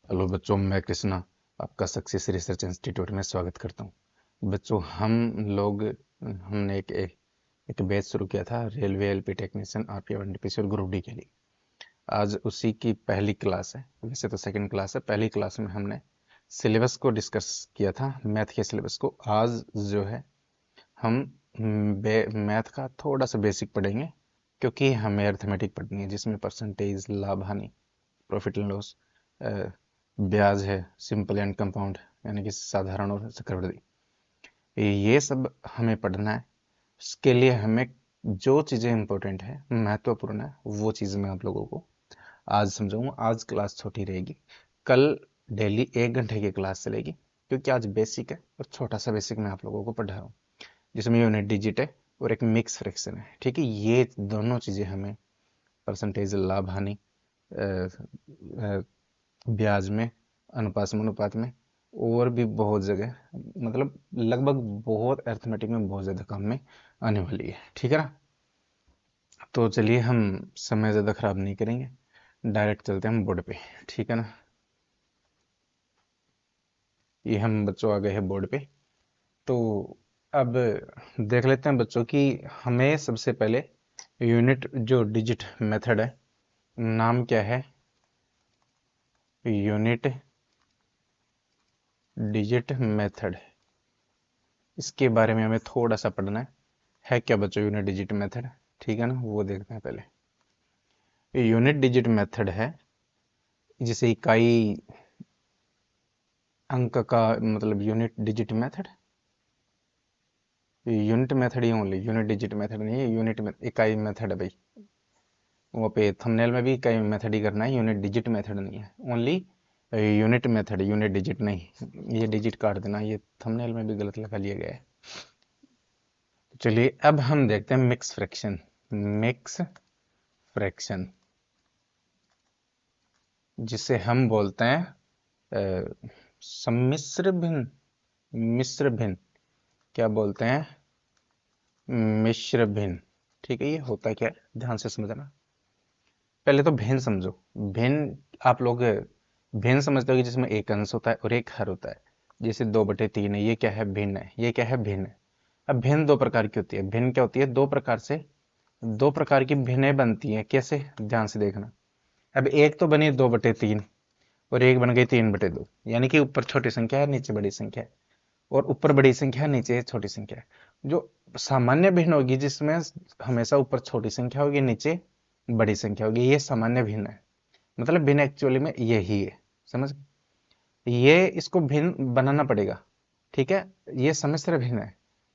Hello बच्चों, मैं कृष्णा आपका सक्सेस रिसर्च इंस्टीट्यूट में स्वागत करता हूं। बच्चों, हमने एक बैच शुरू किया था railway LP technician RPF NTPC और ग्रुप डी के लिए। आज उसी की पहली क्लास है। वैसे तो सेकंड क्लास है। पहली क्लास में हमने सिलेबस को डिस्कस किया था, मैथ के सिलेबस को। आज जो है हम मैथ का थोड़ा सा बेसिक पढ़ेंगे, क्योंकि हमें अर्थमेटिक पढ़नी है जिसमें परसेंटेज, लाभ हानि, प्रॉफिट एंड लॉस, ब्याज है, सिंपल एंड कंपाउंड यानी कि साधारण और चक्रवृद्धि, ये सब हमें पढ़ना है। इसके लिए हमें जो चीज़ें इंपॉर्टेंट है, महत्वपूर्ण है, वो चीज़ मैं आप लोगों को आज समझाऊंगा। आज क्लास छोटी रहेगी, कल डेली 1 घंटे की क्लास चलेगी, क्योंकि आज बेसिक है और छोटा सा बेसिक मैं आप लोगों को पढ़ा रहा हूँ, जिसमें यूनिट डिजिट है और एक मिक्स फ्रैक्शन है। ठीक है, ये दोनों चीज़ें हमें परसेंटेज, लाभ हानि, ब्याज में, अनुपात समानुपात में, और भी बहुत जगह, मतलब लगभग बहुत अर्थमेटिक में बहुत ज़्यादा काम में आने वाली है। ठीक है ना? तो चलिए, हम समय ज़्यादा खराब नहीं करेंगे, डायरेक्ट चलते हैं हम बोर्ड पे। ठीक है ना? ये हम बच्चों आ गए हैं बोर्ड पे। तो अब देख लेते हैं बच्चों कि हमें सबसे पहले यूनिट जो डिजिट मेथड है, नाम क्या है? Unit digit method. इसके बारे में हमें थोड़ा सा पढ़ना है क्या बच्चों यूनिट डिजिट मेथड? ठीक है ना, वो देखते हैं पहले। ये यूनिट डिजिट मेथड है, जिसे इकाई अंक का मतलब unit digit method. Unit method ही ओनली, यूनिट डिजिट मेथड नहीं है। यूनिट में इकाई मेथड है भाई। वो पे थंबनेल में भी इकाई मेथड ही करना है, यूनिट डिजिट मेथड नहीं है। Only unit method, unit digit नहीं। ये डिजिट काट देना, ये थंबनेल में भी गलत लिखा लिया गया है। चलिए, अब हम देखते हैं मिक्स फ्रैक्शन। मिक्स फ्रैक्शन, जिसे हम बोलते हैं सम्मिश्र भिन्न। मिश्र भिन्न, क्या बोलते हैं? मिश्र भिन्न। ठीक है, ये होता क्या है, ध्यान से समझना। पहले तो भिन्न समझो। भिन्न, आप लोग भिन्न समझते हो कि जिसमें एक अंश होता है और एक हर होता है। जैसे 2/3 है, ये क्या है? भिन्न है। ये क्या है? भिन्न है। अब भिन्न दो प्रकार की होती है। भिन्न क्या होती है? दो प्रकार की भिन्नें बनती हैं। कैसे? ध्यान से देखना। अब एक तो बनी 2/3 और एक बन गई 3/2, यानी कि ऊपर छोटी संख्या है, नीचे बड़ी संख्या है, और ऊपर बड़ी संख्या है, नीचे छोटी संख्या है। जो सामान्य भिन्न होगी, जिसमें हमेशा ऊपर छोटी संख्या होगी, नीचे बड़ी संख्या होगी, ये सामान्य भिन्न है। मतलब भिन्न एक्चुअली में यही है। समझ? ये इसको भिन्न बनाना पड़ेगा। ठीक है, ये सम्मिश्र भिन्न है,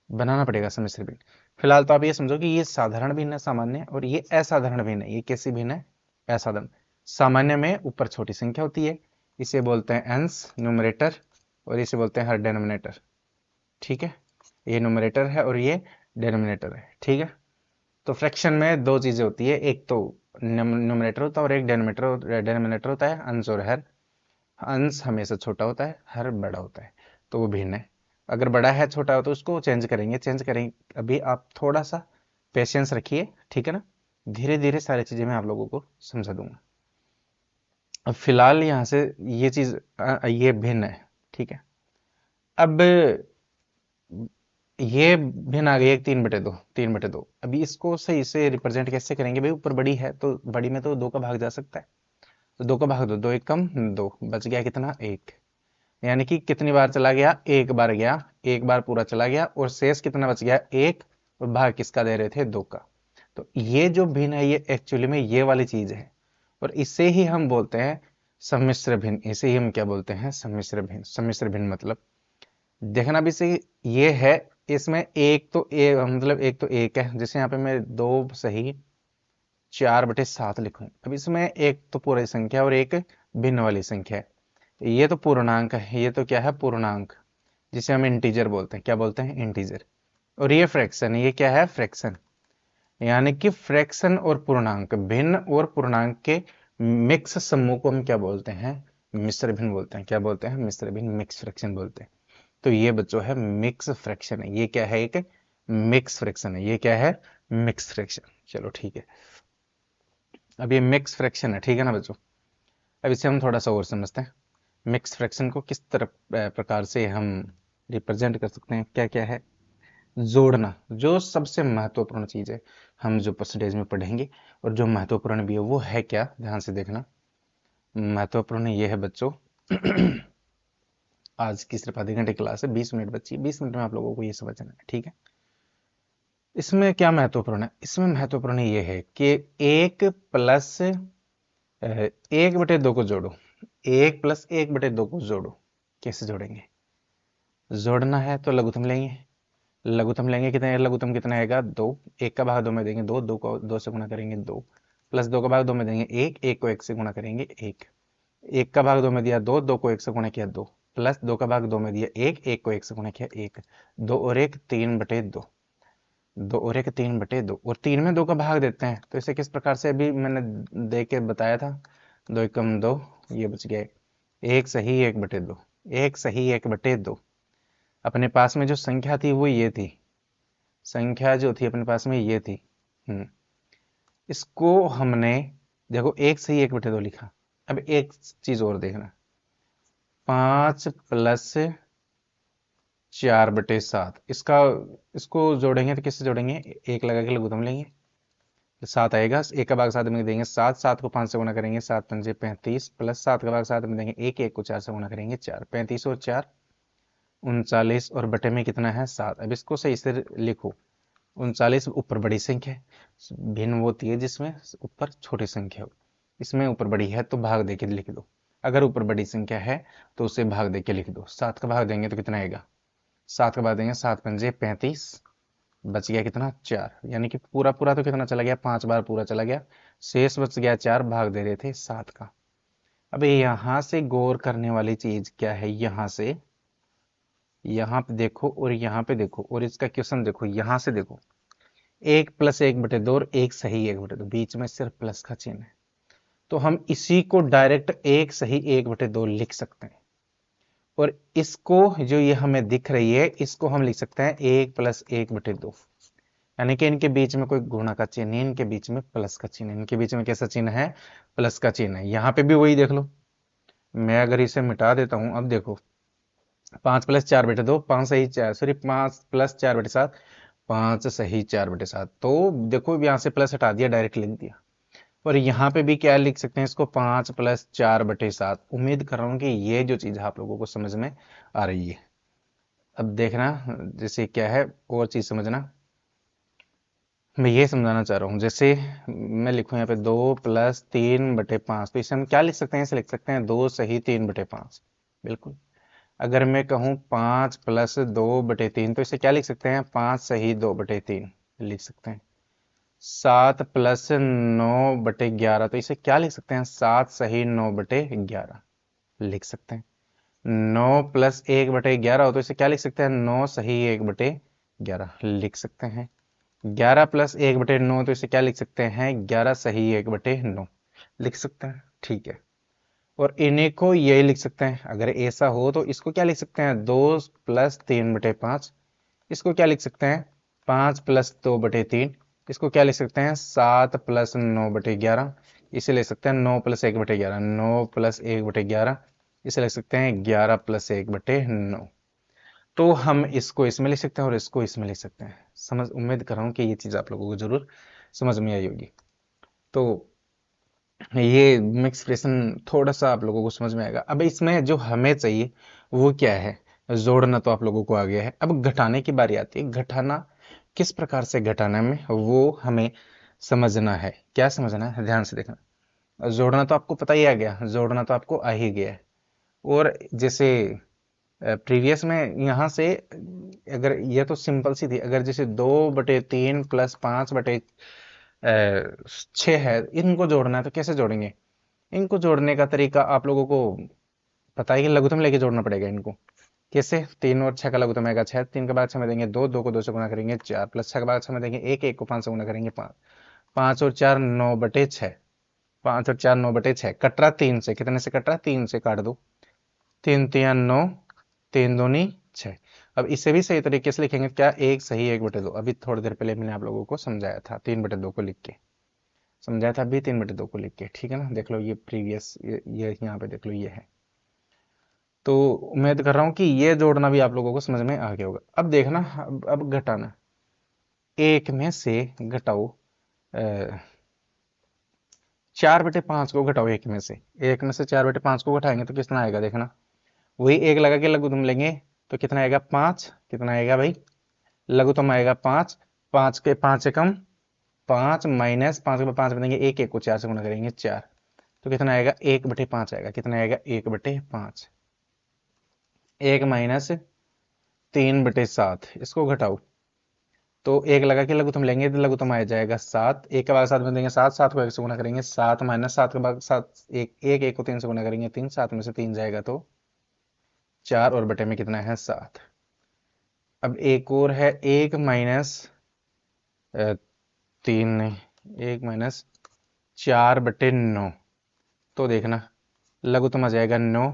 बनाना पड़ेगा सम्मिश्र भिन्न। फिलहाल तो आप ये समझो कि ये साधारण भिन्न है, सामान्य है, और ये असाधारण भिन्न है। ये कैसी भिन्न है? असाधारण। सामान्य में ऊपर छोटी संख्या होती है, इसे बोलते हैं अंश, न्यूमरेटर, और इसे बोलते हैं हर, डेनोमिनेटर। ठीक है, ये न्यूमरेटर है और ये डेनोमिनेटर है। ठीक है, तो फ्रैक्शन में दो चीजें होती है, एक तो न्यूमरेटर होता है और एक डेनोमिनेटर होता है, अंश और हर। अंश हमेशा छोटा होता है, हर बड़ा होता है, तो वो भिन्न है। अगर बड़ा है, छोटा हो, तो उसको चेंज करेंगे। अभी आप थोड़ा सा पेशेंस रखिए। ठीक है ना? धीरे धीरे सारी चीजें मैं आप लोगों को समझा दूंगा। अब फिलहाल यहाँ से ये चीज, ये भिन्न है। ठीक है, अब ये भिन्न आ गई एक 3/2। 3/2, अभी इसको सही से रिप्रेजेंट कैसे करेंगे भाई? ऊपर बड़ी है तो बड़ी में तो 2 का भाग जा सकता है, तो 2 का भाग दो, 2 एक कम 2, बच गया कितना? 1। यानी कि कितनी बार चला गया? एक बार गया, एक बार पूरा चला गया, और शेष कितना बच गया? 1। और भाग किसका दे रहे थे? 2 का। तो ये जो भिन्न है, ये एक्चुअली में ये वाली चीज है, और इसे ही हम बोलते हैं सम्मिश्र भिन्न। इसे ही हम क्या बोलते हैं? सम्मिश्र भिन्न। सम्मिश्र भिन्न मतलब देखना भी सही, ये है। इसमें एक तो मतलब एक तो एक है, जैसे यहाँ पे मैं 2 सही 4/7 लिखूं। अब इसमें एक तो पूरी संख्या और एक भिन्न वाली संख्या है। ये तो पूर्णांक है, ये तो क्या है? पूर्णांक, जिसे हम इंटीजर बोलते हैं। क्या बोलते हैं? इंटीजर। और ये फ्रैक्शन है, ये क्या है? फ्रैक्शन। यानी कि फ्रैक्शन और पूर्णांक, भिन्न और पूर्णांक के मिक्स समूह को हम क्या बोलते हैं? मिश्र भिन्न बोलते हैं। क्या बोलते हैं? मिश्र भिन्न, मिक्स फ्रैक्शन बोलते हैं। तो ये बच्चों है मिक्स फ्रैक्शन है। ये क्या है? एक मिक्स फ्रैक्शन है। ये क्या है? Mix fraction. चलो ठीक है, अब ये मिक्स फ्रैक्शन है। ठीक है ना बच्चों? अब इसे हम थोड़ा सा और समझते हैं। मिक्स फ्रैक्शन को किस तरह प्रकार से हम रिप्रेजेंट कर सकते हैं, क्या क्या है। जोड़ना जो सबसे महत्वपूर्ण चीज है, हम जो परसेंटेज में पढ़ेंगे, और जो महत्वपूर्ण भी है वो है क्या, ध्यान से देखना। महत्वपूर्ण ये है बच्चों आज की सिर्फ आधे घंटे क्लास है, 20 मिनट बच्ची, 20 मिनट में आप लोगों को ये समझना है, ठीक है। इसमें क्या महत्वपूर्ण है, इसमें महत्वपूर्ण ये है कि एक प्लस 1/2 को जोड़ो, 1 + 1/2 को जोड़ो। कैसे जोड़ेंगे, जोड़ना है तो लघुत्तम लेंगे, लघुत्तम लेंगे, कितने लघुत्तम कितना आएगा 2, 1 का भाग 2 में देंगे 2, 2 को 2 से गुणा करेंगे 2, प्लस 2 का भाग 2 में देंगे 1, 1 को 1 से गुणा करेंगे 1, 1 का भाग 2 में दिया 2, 2 को 1 से गुणा किया 2, प्लस 2 का भाग 2 में दिया 1, 1 को 1 से गुणा किया 1, 2 और 1 3/2, 2 और 1 3/2, और 3 में 2 का भाग देते हैं तो इसे किस प्रकार से अभी मैंने दे के बताया था, 2 एकम 2, ये बच गया 1 सही 1/2, 1 सही 1/2। अपने पास में जो संख्या थी वो ये थी, संख्या जो थी अपने पास में ये थी। इसको हमने देखो 1 सही 1/2 लिखा। अब एक चीज और देखना, 5 + 4/7, इसको जोड़ेंगे तो किससे जोड़ेंगे, 1 लगा के लघुत्तम लेंगे तो 7 आएगा, 1 का भाग 7 में देंगे 7, 7 को 5 से गुणा करेंगे 7 पंजे 35, प्लस 7 का भाग 7 में देंगे 1, 1 को 4 से गुणा करेंगे 4, 35 और 4 39, और बटे में कितना है 7। अब इसको सही से लिखो, 39 ऊपर बड़ी संख्या है, भिन्न वो होती है जिसमें ऊपर छोटी संख्या हो, इसमें ऊपर बड़ी है तो भाग देके लिख दो, अगर ऊपर बड़ी संख्या है तो उसे भाग देके लिख दो। 7 का भाग देंगे तो कितना आएगा, 7 का भाग देंगे 7 पंजे 35, बच गया कितना 4, यानी कि पूरा पूरा तो कितना चला गया 5 बार पूरा चला गया, शेष बच गया 4, भाग दे रहे थे 7 का। अब यहां से गौर करने वाली चीज क्या है, यहाँ पे देखो और यहाँ पे देखो, और इसका क्वेश्चन देखो, यहां से देखो 1 + 1/2 और 1 सही 1/2, बीच में सिर्फ प्लस का चिन्ह है, तो हम इसी को डायरेक्ट 1 सही 1/2 लिख सकते हैं, और इसको जो ये हमें दिख रही है इसको हम लिख सकते हैं 1 + 1/2, यानी कि इनके बीच में कोई गुणा का चिन्ह नहीं, इनके बीच में प्लस का चिन्ह है, इनके बीच में कैसा चिन्ह है, प्लस का चिन्ह है। यहाँ पे भी वही देख लो, मैं अगर इसे मिटा देता हूं, अब देखो 5 + 4/2, 5 सही 4, सॉरी 5 + 4/7, 5 सही 4/7, तो देखो यहाँ से प्लस हटा दिया, डायरेक्ट लिख दिया। और यहाँ पे भी क्या लिख सकते हैं इसको, 5 + 4/7। उम्मीद कर रहा हूँ कि ये जो चीज आप लोगों को समझ में आ रही है। अब देखना जैसे क्या है और चीज समझना, मैं ये समझाना चाह रहा हूँ, जैसे मैं लिखूं यहाँ पे 2 + 3/5, तो इसे हम क्या लिख सकते हैं, इसे लिख सकते हैं 2 सही 3/5, बिल्कुल। अगर मैं कहूँ 5 + 2/3, तो इसे क्या लिख सकते हैं, 5 सही 2/3 लिख सकते हैं। 7 + 9/11, तो इसे क्या लिख सकते हैं, 7 सही 9/11 लिख सकते हैं। 9 + 1/11 हो तो इसे क्या लिख सकते हैं, 9 सही 1/11 लिख सकते हैं। 11 + 1/9, तो इसे क्या लिख सकते हैं, 11 सही 1/9 लिख सकते हैं, ठीक है। और इन्हीं को यही लिख सकते हैं, अगर ऐसा हो तो इसको क्या लिख सकते हैं, 2 + 3/5, इसको क्या लिख सकते हैं, 5 + 2/3, इसको क्या लिख सकते हैं, 7 + 9/11, इसे लिख सकते हैं 9 + 1/11, 9 + 1/11, इसे लिख सकते हैं 11 + 1/9। तो हम इसको इसमें लिख सकते हैं और इसको इसमें लिख सकते हैं। समझ, उम्मीद कर रहा हूँ कि ये चीज आप लोगों को जरूर समझ में आई होगी। तो ये मिक्स फ्रैक्शन थोड़ा सा आप लोगों को समझ में आएगा। अब इसमें जो हमें चाहिए वो क्या है, जोड़ना तो आप लोगों को आ गया है, अब घटाने की बारी आती है। घटाना किस प्रकार से घटाना में वो हमें समझना है, क्या समझना है, ध्यान से देखना। जोड़ना तो आपको पता ही आ गया, जोड़ना तो आपको आ ही गया है। और जैसे प्रीवियस में यहाँ से अगर ये तो सिंपल सी थी, अगर जैसे 2/3 + 5/6 है, इनको जोड़ना है तो कैसे जोड़ेंगे। इनको जोड़ने का तरीका आप लोगों को पता है कि लघुत्तम लेके जोड़ना पड़ेगा इनको। कैसे, 3 और 6 का लघुत्तम आएगा 6, 3 के बाद 6 में देंगे 2, 2 को 2 से गुणा करेंगे 4, प्लस 6 के बाद 6 में देंगे 1, 1 को 5 से गुणा करेंगे 5, 5 और 4 9/6, 5 और 4 9/6, कट रहा 3 से, कितने से कट रहा, 3 से काट दो, 3 3 9, 3 दूनी 6। अब इसे भी सही तरीके से लिखेंगे क्या, 1 सही 1/2, अभी थोड़ी देर पहले मैंने आप लोगों को समझाया था 3/2 को लिख के, समझाया था अभी 3/2 को लिख के, ठीक है ना। देख लो ये प्रीवियस, ये यहाँ पे देख लो ये है। तो उम्मीद कर रहा हूं कि ये जोड़ना भी आप लोगों को समझ में आ गया होगा। अब देखना, अब घटाना, एक में से घटाओ 4/5 को घटाओ एक में से। एक में से 4/5 को घटाएंगे तो कितना आएगा देखना। वही एक लगा के लघुत्तम लेंगे तो कितना आएगा 5। कितना आएगा भाई, लघुत्तम आएगा 5। 5 के 5 से कम 5 माइनस 5 के 5 बनेंगे एक, एक को 4 से गुणा करेंगे 4, तो कितना आएगा 1/5 आएगा। कितना आएगा 1/5। 1 माइनस 3/7, इसको घटाओ तो एक लगा के लघुत्तम लेंगे तो लघुत्तम आ जाएगा 7। एक के बाद 7 में देंगे 7, 7 को 1 से गुणा करेंगे 7 माइनस 7 के बाद 7, एक एक, एक को 3 से गुणा करेंगे 3, 7 में से 3 जाएगा तो 4 और बटे में कितना है 7। अब एक और है 1 माइनस 3 नहीं, 1 माइनस 4/9, तो देखना लघुत्तम आ जाएगा 9।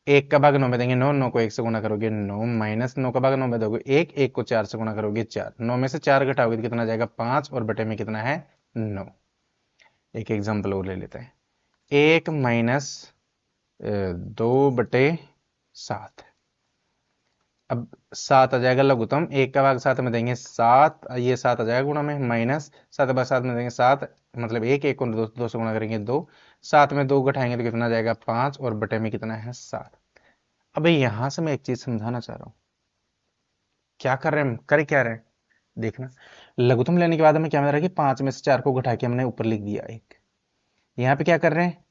एक का भाग 9 में देंगे 9, 9 को 1 से गुणा करोगे 9, माइनस 9 का भाग 9 में दोगे 1, 1 को 4 से गुणा करोगे 4, 9 में से 4 घटाओगे तो कितना आ जाएगा 5 और बटे में कितना है 9। एक एग्जांपल और ले लेते हैं, 1 माइनस 2/7। अब 7 आ जाएगा लघुत्तम, एक का भाग 7 में देंगे 7, ये 7 आ जाएगा गुणा में, माइनस 7 के बाद 7 में देंगे 7, मतलब 1, 1 को 2 से गुणा करेंगे 2, 7 में 2 घटाएंगे तो कितना आ जाएगा 5 और बटे में कितना है 7। अब यहां से मैं एक चीज समझाना चाह रहा हूं, क्या कर रहे हैं, कर क्या रहे हैं देखना। लघुत्तम लेने के बाद हमें क्या मिल रहा है कि 5 में से 4 को घटा के हमने ऊपर लिख दिया एक। यहाँ पे क्या कर रहे हैं,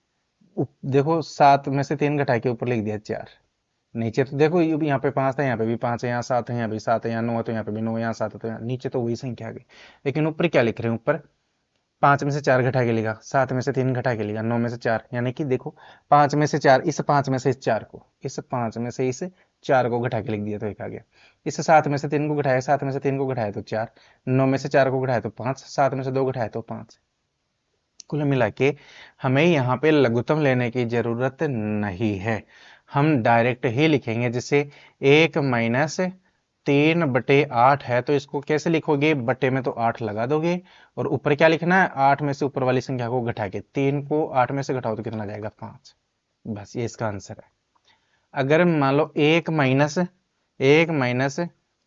देखो 7 में से 3 घटा के ऊपर लिख दिया 4। नीचे तो देखो यहाँ पे 5 था, यहाँ पे भी 5 है, यहाँ 7 है, यहाँ भी 7 है, यहाँ 9 है तो यहाँ पे भी 9, यहाँ 7 है तो यहाँ नीचे तो वही संख्या आ गई। लेकिन ऊपर क्या लिख रहे हैं, ऊपर 5 में से 4 घटा के लिखा, 7 में से 3 घटा के लिखा, 9 में से 4, यानी कि देखो 5 में से 4, इस 5 में से इस 4 को, इस 5 में से इस 4 को घटा के लिख दिया तो एक आ गया। इस 7 में से 3 को घटाया, 7 में से 3 को घटाया तो 4, 9 में से 4 को घटाया तो 5, 7 में से 2 घटाया तो 5। कुल मिला के हमें यहाँ पे लघुत्तम लेने की जरूरत नहीं है, हम डायरेक्ट ही लिखेंगे। जैसे 1 माइनस 3/8 है तो इसको कैसे लिखोगे, बटे में तो 8 लगा दोगे और ऊपर क्या लिखना है, 8 में से ऊपर वाली संख्या को घटा के, 3 को 8 में से घटाओ तो कितना जाएगा 5। बस ये इसका आंसर है। अगर मान लो 1 माइनस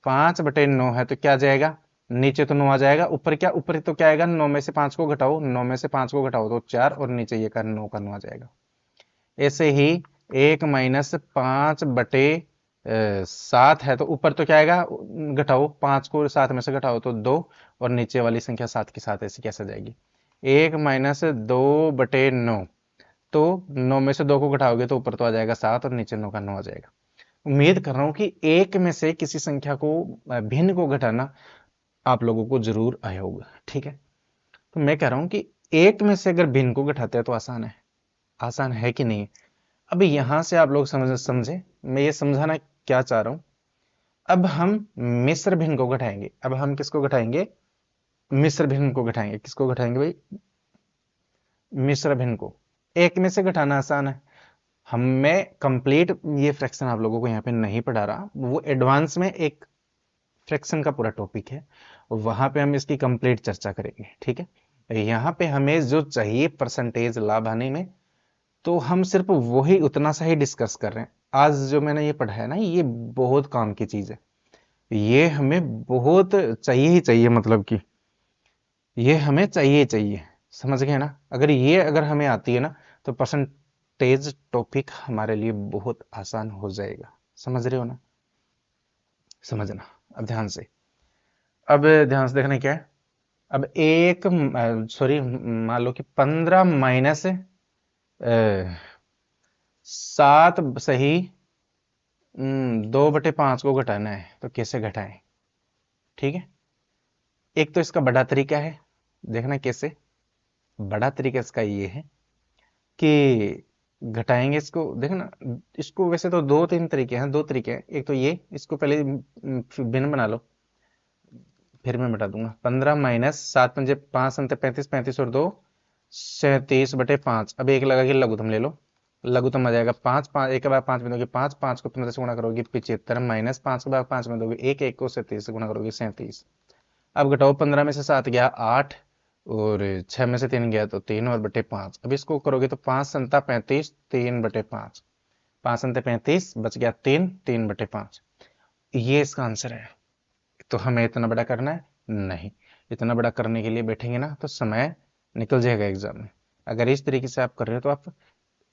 5/9 है तो क्या जाएगा, नीचे तो 9 आ जाएगा, ऊपर क्या, ऊपर तो क्या आएगा, 9 में से 5 को घटाओ, 9 में से 5 को घटाओ तो 4 और नीचे ये का 9 का 9 आ जाएगा। ऐसे ही 1 माइनस 5/7 है तो ऊपर तो क्या आएगा, घटाओ 5 को 7 में से घटाओ तो 2 और नीचे वाली संख्या 7 के साथ ऐसे कैसे जाएगी, 1 माइनस 2/9, तो 9 में से 2 को घटाओगे तो ऊपर तो आ जाएगा 7 और नीचे 9 का 9 आ जाएगा। उम्मीद कर रहा हूं कि एक में से किसी संख्या को भिन्न को घटाना आप लोगों को जरूर आया होगा, ठीक है। तो मैं कह रहा हूं कि एक में से अगर भिन्न को घटाते हैं तो आसान है कि नहीं। अब यहां से आप लोग समझे मैं ये समझाना क्या चाह रहा हूं। अब हम मिश्र भिन्न को घटाएंगे, अब हम किसको घटाएंगे, मिश्र भिन्न को घटाएंगे। किसको घटाएंगे भाई, मिश्र भिन्न को। एक में से घटाना आसान है, हम मैं कंप्लीट ये फ्रैक्शन आप लोगों को यहाँ पे नहीं पढ़ा रहा, वो एडवांस में एक फ्रैक्शन का पूरा टॉपिक है, वहां पे हम इसकी कंप्लीट चर्चा करेंगे, ठीक है। यहाँ पे हमें जो चाहिए परसेंटेज लाभ आने में, तो हम सिर्फ वही उतना सा ही डिस्कस कर रहे हैं। आज जो मैंने ये पढ़ा है ना, ये बहुत काम की चीज है, ये हमें बहुत चाहिए ही चाहिए, मतलब कि ये हमें चाहिए ही चाहिए, समझ गए ना। अगर ये अगर हमें आती है ना तो परसेंटेज टॉपिक हमारे लिए बहुत आसान हो जाएगा, समझ रहे हो ना, समझना। अब ध्यान से, अब ध्यान से देखना क्या है। अब एक, सॉरी, मान लो कि 15 माइनस 7 सही 2/5 को घटाना है तो कैसे घटाएं, ठीक है। एक तो इसका बड़ा तरीका है, देखना कैसे। बड़ा तरीका इसका ये है कि घटाएंगे इसको, देखना इसको वैसे तो 2-3 तरीके हैं, 2 तरीके हैं। एक तो ये, इसको पहले भिन्न बना लो, फिर मैं बता दूंगा। 15 माइनस 7 5 संत 35, 35 और 2 37/5। अब एक लगा के लघुत्तम ले लो, लघुत्तम आ जाएगा 5, 5 एक के बाद 5 में दोगे 5, 5 को 15 से गुणा करोगे 75, माइनस 5 के बाद 5 में दोगे 1, 1 को 37 से गुणा करोगे 37। अब घटाओ, 15 में से 7 गया 8 और 6 में से 3 गया तो 3 और बटे 5। अब इसको करोगे तो 5 संता 35, 3/5। 5 अंते 35, बच गया 3, 3/5। ये इसका आंसर है। तो हमें इतना बड़ा करना है नहीं, इतना बड़ा करने के लिए बैठेंगे ना तो समय निकल जाएगा एग्जाम में। अगर इस तरीके से आप कर रहे हो तो आप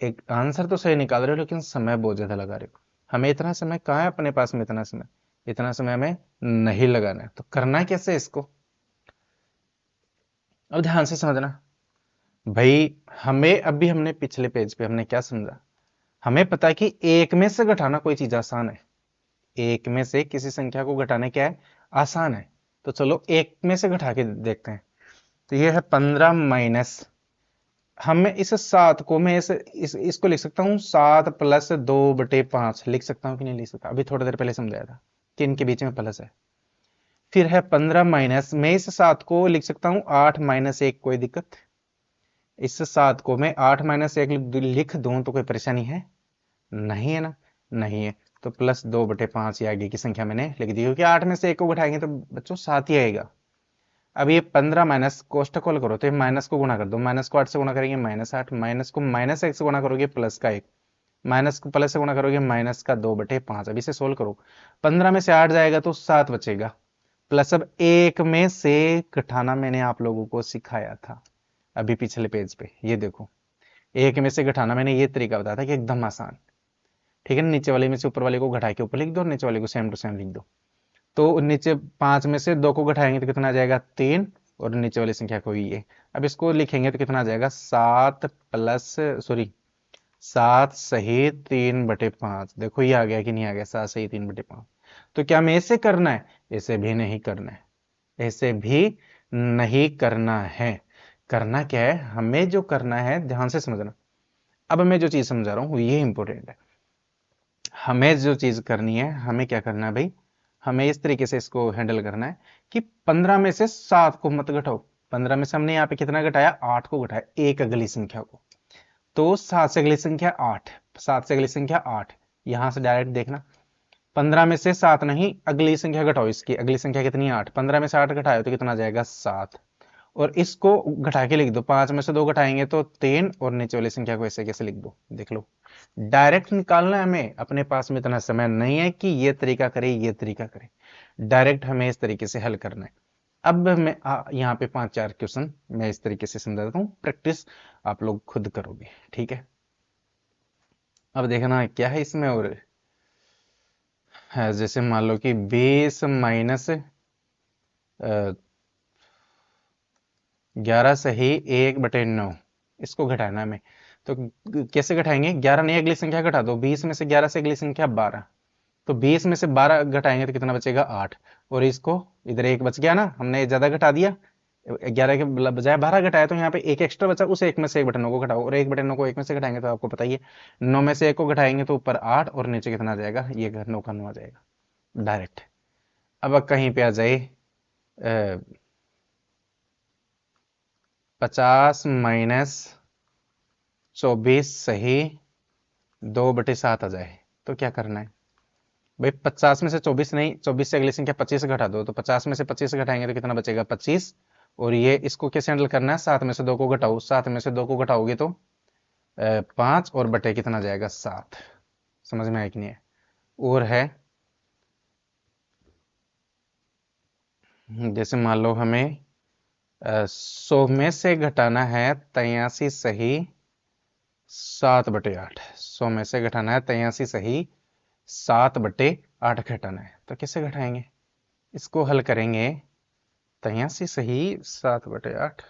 एक आंसर तो सही निकाल रहे हो लेकिन समय बहुत ज्यादा लगा रहे हो। हमें इतना समय कहाँ है अपने पास में, इतना समय हमें नहीं लगाना है। तो करना कैसे इसको, अब ध्यान से समझना भाई। हमें अभी हमने पिछले पेज पे हमने क्या समझा, हमें पता है कि एक में से घटाना कोई चीज आसान है, एक में से किसी संख्या को घटाना क्या है, आसान है। तो चलो एक में से घटा के देखते हैं। तो ये है 15 माइनस, हमें इस 7 को मैं इसको लिख सकता हूँ 7 प्लस 2/5, लिख सकता हूँ कि नहीं लिख सकता, अभी थोड़ी देर पहले समझाया था कि इनके बीच में प्लस है। फिर है 15 माइनस, मैं इस 7 को लिख सकता हूँ 8 माइनस 1, कोई दिक्कत, इस 7 को मैं 8 माइनस 1 लिख दूं तो कोई परेशानी है, नहीं है ना, नहीं है। तो प्लस 2/5 ये आगे की संख्या मैंने लिख दी, क्योंकि 8 में से 1 को घटाएंगे तो बच्चों 7 ही आएगा। अब ये 15 माइनस कोष्टक खोल करो तो ये माइनस को गुणा कर दो, माइनस को 8 से गुणा करेंगे -8, माइनस को -1 से गुणा करोगे प्लस का 1, माइनस को प्लस से गुणा करोगे माइनस का 2/5। अब इसे सोल्व करो, 15 में से 8 जाएगा तो 7 बचेगा, प्लस अब एक में से घटाना मैंने आप लोगों को सिखाया था अभी पिछले पेज पे, ये देखो एक में से घटाना मैंने ये तरीका बताया था कि एकदम आसान, ठीक है। नीचे वाले में से ऊपर वाले को घटा के ऊपर लिख दो, नीचे वाले को सेम टू सेम लिख दो। तो नीचे 5 में से 2 को घटाएंगे तो कितना आ जाएगा 3, और नीचे वाली संख्या को ये, अब इसको लिखेंगे तो कितना आ जाएगा 7 सही 3/5। देखो ये आ गया कि नहीं आ गया, 7 सही 3/5। तो क्या हमें ऐसे करना है, ऐसे भी नहीं करना है, ऐसे भी नहीं करना है। करना क्या है, हमें जो करना है ध्यान से समझना। अब मैं जो चीज समझा रहा हूं ये इंपॉर्टेंट है। हमें जो चीज करनी है, हमें क्या करना है भाई, हमें इस तरीके से इसको हैंडल करना है कि 15 में से 7 को मत घटाओ। 15 में से हमने यहाँ पे कितना घटाया, 8 को घटाया, एक अगली संख्या को। तो 7 से अगली संख्या 8, 7 से अगली संख्या 8, यहां से डायरेक्ट देखना। 15 में से 7 नहीं, अगली संख्या घटाओ, इसकी अगली संख्या कितनी है 8, 15 में से 8 घटाओ तो कितना आ जाएगा 7, और इसको घटा के लिख दो, 5 में से 2 घटाएंगे तो 3, और नीचे वाली संख्या को ऐसे कैसे लिख दो, देख लो। डायरेक्ट निकालना है हमें, अपने पास में इतना समय नहीं है कि ये तरीका करे ये तरीका करे, डायरेक्ट हमें इस तरीके से हल करना है। अब मैं यहाँ पे 5-4 क्वेश्चन मैं इस तरीके से समझा देता हूँ, प्रैक्टिस आप लोग खुद करोगे, ठीक है। अब देखना क्या है इसमें, और है जैसे मान लो कि 20 माइनस 11 सही 1/9, इसको घटाना है हमें। तो कैसे घटाएंगे, 11 नहीं अगली संख्या घटा दो, 20 में से 11 से अगली संख्या 12, तो 20 में से 12 घटाएंगे तो कितना बचेगा 8, और इसको इधर एक बच गया ना, हमने ज्यादा घटा दिया, 11 के बजाय 12 घटाया तो यहाँ पे एक एक्स्ट्रा बचा, उस एक में से 1/9 को घटाओ, और 1/9 को एक में से घटाएंगे तो आपको पता ही है 9 में से 1 को घटाएंगे तो ऊपर 8, और नीचे कितना आ जाएगा, ये 9 का 9 आ जाएगा डायरेक्ट। अब कहीं पे आ जाए 50 माइनस 24 सही 2/7 आ जाए तो क्या करना है भाई, 50 में से 24 नहीं, 24 से अगली संख्या 25 घटा दो, तो 50 में से 25 घटाएंगे तो कितना बचेगा 25, और ये इसको कैसे हैंडल करना है, 7 में से 2 को घटाओ, 7 में से 2 को घटाओगे तो 5, और बटे कितना जाएगा 7, समझ में आया कि नहीं है। और है जैसे मान लो हमें 100 में से घटाना है 83 सही 7/8, 100 में से घटाना है 83 सही 7/8 घटाना है, तो कैसे घटाएंगे, इसको हल करेंगे। 83 सही 7/8,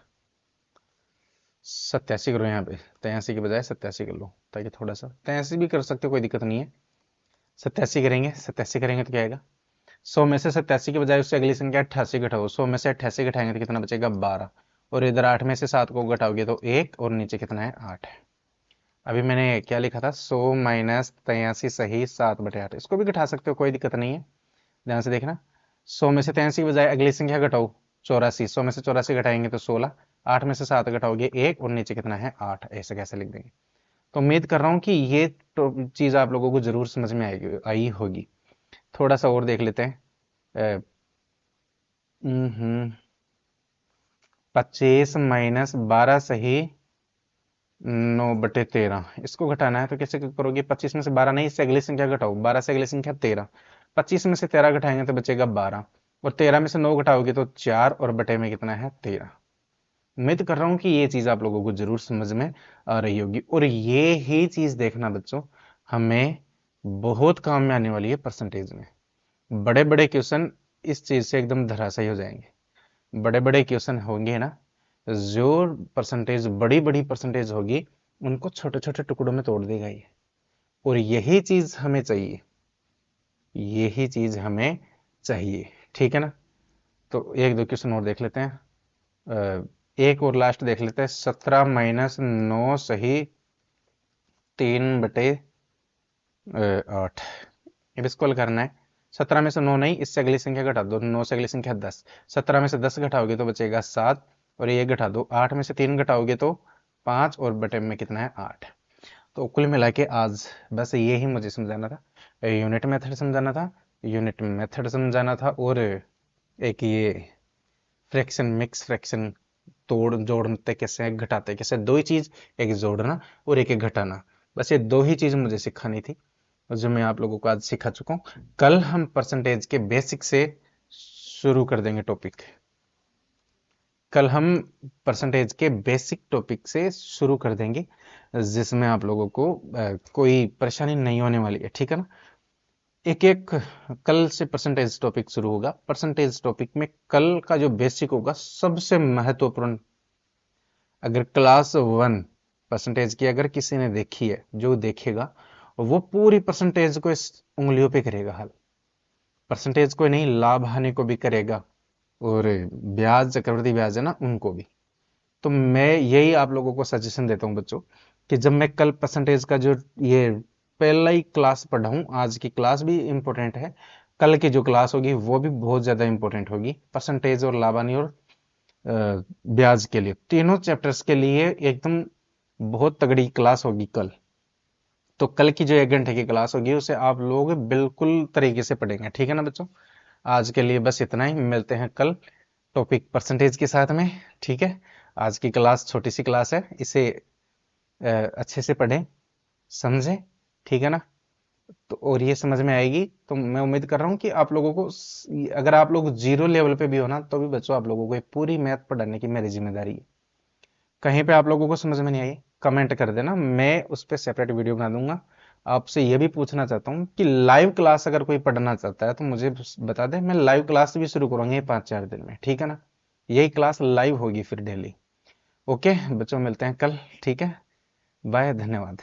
87 करो, यहाँ पे 83 के बजाय 87 कर लो, ताकि थोड़ा सा 83 भी कर सकते हो, कोई दिक्कत नहीं है। 87 करेंगे, 87 करेंगे तो क्या आएगा, 100 में से 87 के बजाय उससे अगली संख्या 88 घटाओ, 100 में से 88 घटाएंगे तो कितना बचेगा 12, और इधर 8 में से 7 को घटाओगे तो 1, और नीचे कितना है 8 है। अभी मैंने क्या लिखा था, 100 माइनस 83 सही 7/8, इसको भी घटा सकते हो, कोई दिक्कत नहीं है। ध्यान से देखना, 100 में से 83 के बजाय अगली संख्या घटाओ 84, 100 में से 84 घटाएंगे तो 16, 8 में से 7 घटाओगे 1, और नीचे कितना है 8, ऐसे कैसे लिख देंगे। तो उम्मीद कर रहा हूँ कि ये तो चीज आप लोगों को जरूर समझ में आई होगी। थोड़ा सा और देख लेते हैं। 25 माइनस 12 सही 9/13 इसको घटाना है तो कैसे करोगे? 25 में से 12 नहीं, इससे अगली संख्या घटाओ। 12 से अगली संख्या 13। 25 में से 13 घटाएंगे तो बचेगा 12, और 13 में से 9 घटाओगे तो 4, और बटे में कितना है? 13। उम्मीद कर रहा हूं कि ये चीज आप लोगों को जरूर समझ में आ रही होगी, और ये ही चीज देखना बच्चों हमें बहुत काम में आने वाली है परसेंटेज में। बड़े बड़े क्वेश्चन इस चीज से एकदम धराशायी हो जाएंगे। बड़े बड़े क्वेश्चन होंगे ना, जो परसेंटेज बड़ी बड़ी परसेंटेज होगी उनको छोटे छोटे टुकड़ों में तोड़ देगा ये, और यही चीज हमें चाहिए, यही चीज हमें चाहिए। ठीक है ना? तो एक दो क्वेश्चन और देख लेते हैं। एक और लास्ट देख लेते हैं। 17 - 9 सही 3/8। अब इसको हल करना है। 17 में से 9 नहीं, इससे अगली संख्या घटा दो। 9 से अगली संख्या 10। 17 में से 10 घटाओगे तो बचेगा 7, और ये घटा दो। 8 में से 3 घटाओगे तो 5, और बटे में कितना है? 8। तो कुल मिला के आज बस यही मुझे समझाना था। यूनिट मेथड समझाना था, और एक ये फ्रैक्शन, मिक्स फ्रैक्शन तोड़ जोड़ते कैसे हैं, घटाते कैसे, दो ही चीज, एक जोड़ना और एक घटाना। बस ये दो ही चीज मुझे सिखानी थी, जो मैं आप लोगों को आज सिखा चुका हूँ। कल हम परसेंटेज के बेसिक से शुरू कर देंगे टॉपिक। कल हम परसेंटेज के बेसिक टॉपिक से शुरू कर देंगे, जिसमें आप लोगों को कोई परेशानी नहीं होने वाली है। ठीक है ना? एक एक कल से परसेंटेज टॉपिक शुरू होगा। परसेंटेज टॉपिक में कल का जो बेसिक होगा सबसे महत्वपूर्ण, अगर क्लास 1 परसेंटेज की अगर किसी ने देखी है, जो देखेगा वो पूरी परसेंटेज को इस उंगलियों पे करेगा हल। परसेंटेज को नहीं, लाभ हानि को भी करेगा, और ब्याज, चक्रवृद्धि ब्याज है ना, उनको भी। तो मैं यही आप लोगों को सजेशन देता हूं बच्चों, कि जब मैं कल परसेंटेज का जो ये पहला ही क्लास पढ़ाऊं, आज की क्लास भी इंपॉर्टेंट है, कल की जो क्लास होगी वो भी बहुत ज्यादा इंपॉर्टेंट होगी। परसेंटेज और लाभ हानि और ब्याज के लिए, तीनों चैप्टर्स के लिए एकदम बहुत तगड़ी क्लास होगी कल। तो कल की जो 1 घंटे की क्लास होगी उसे आप लोग बिल्कुल तरीके से पढ़ेंगे। ठीक है ना बच्चों? आज के लिए बस इतना ही, मिलते हैं कल टॉपिक परसेंटेज के साथ में। ठीक है? आज की क्लास छोटी सी क्लास है, इसे अच्छे से पढ़ें, समझें। ठीक है ना? तो और ये समझ में आएगी तो मैं उम्मीद कर रहा हूँ कि आप लोगों को अगर आप लोग 0 लेवल पे भी हो ना, तो भी बच्चों आप लोगों को ये पूरी मैथ पढ़ाने की मेरी जिम्मेदारी है। कहीं पे आप लोगों को समझ में नहीं आई, कमेंट कर देना, मैं उस पर सेपरेट वीडियो बना दूंगा। आपसे यह भी पूछना चाहता हूँ कि लाइव क्लास अगर कोई पढ़ना चाहता है तो मुझे बता दे, मैं लाइव क्लास भी शुरू करूंगा ये 5-4 दिन में। ठीक है ना? यही क्लास लाइव होगी फिर डेली। ओके बच्चों, मिलते हैं कल। ठीक है? बाय, धन्यवाद।